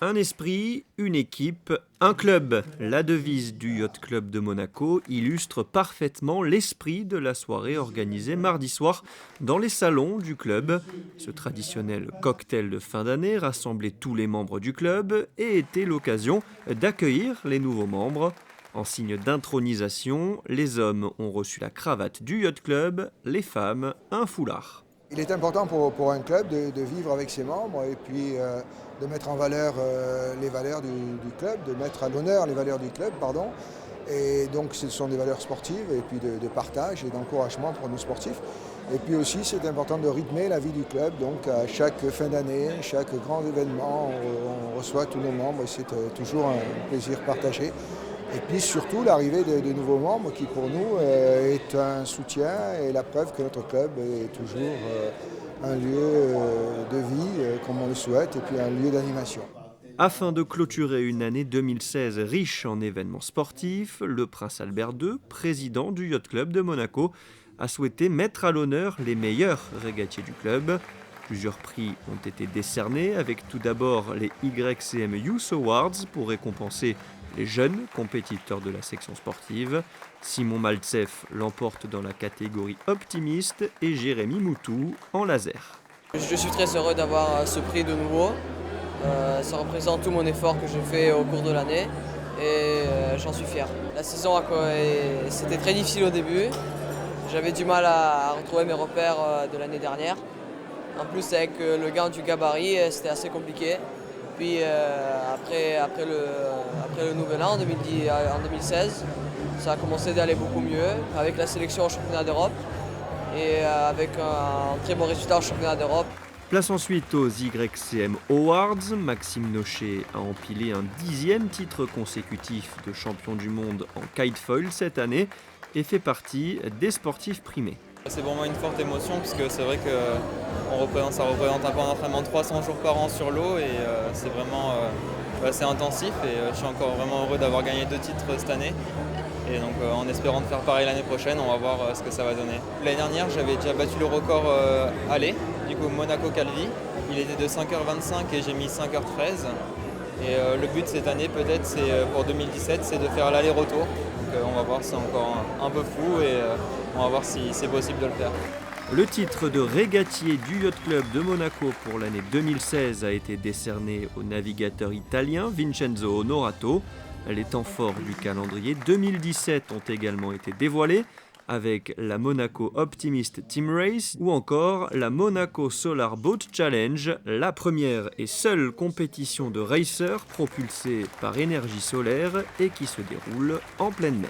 Un esprit, une équipe, un club. La devise du Yacht Club de Monaco illustre parfaitement l'esprit de la soirée organisée mardi soir dans les salons du club. Ce traditionnel cocktail de fin d'année rassemblait tous les membres du club et était l'occasion d'accueillir les nouveaux membres. En signe d'intronisation, les hommes ont reçu la cravate du Yacht Club, les femmes un foulard. Il est important pour un club de vivre avec ses membres et puis de mettre en valeur les valeurs du club, de mettre à l'honneur les valeurs du club, pardon. Et donc ce sont des valeurs sportives et puis de partage et d'encouragement pour nos sportifs. Et puis aussi c'est important de rythmer la vie du club, donc à chaque fin d'année, chaque grand événement, on reçoit tous nos membres et c'est toujours un plaisir partagé. Et puis surtout l'arrivée de nouveaux membres qui pour nous est un soutien et la preuve que notre club est toujours un lieu de vie comme on le souhaite et puis un lieu d'animation. Afin de clôturer une année 2016 riche en événements sportifs, le prince Albert II, président du Yacht Club de Monaco, a souhaité mettre à l'honneur les meilleurs régatiers du club. Plusieurs prix ont été décernés avec tout d'abord les YCM Youth Awards pour récompenser les jeunes compétiteurs de la section sportive. Simon Maltsev l'emporte dans la catégorie optimiste et Jérémy Moutou en laser. Je suis très heureux d'avoir ce prix de nouveau. Ça représente tout mon effort que j'ai fait au cours de l'année et j'en suis fier. La saison c'était très difficile au début. J'avais du mal à retrouver mes repères de l'année dernière. En plus avec le gain du gabarit, c'était assez compliqué. Puis après le nouvel an, en 2016, ça a commencé d'aller beaucoup mieux avec la sélection au championnat d'Europe et avec un très bon résultat au championnat d'Europe. Place ensuite aux YCM Awards. Maxime Nochet a empilé un 10e titre consécutif de champion du monde en kitefoil cette année et fait partie des sportifs primés. C'est pour moi une forte émotion puisque c'est vrai que ça représente un peu d'entraînement de 300 jours par an sur l'eau et c'est vraiment assez intensif et je suis encore vraiment heureux d'avoir gagné 2 titres cette année. Et donc en espérant de faire pareil l'année prochaine, on va voir ce que ça va donner. L'année dernière, j'avais déjà battu le record aller, du coup Monaco-Calvi. Il était de 5h25 et j'ai mis 5h13. Et le but cette année peut-être, c'est pour 2017, c'est de faire l'aller-retour. Donc on va voir, c'est encore un peu fou et on va voir si c'est possible de le faire. Le titre de régatier du Yacht Club de Monaco pour l'année 2016 a été décerné au navigateur italien Vincenzo Onorato. Les temps forts du calendrier 2017 ont également été dévoilés avec la Monaco Optimist Team Race ou encore la Monaco Solar Boat Challenge, la première et seule compétition de racers propulsée par énergie solaire et qui se déroule en pleine mer.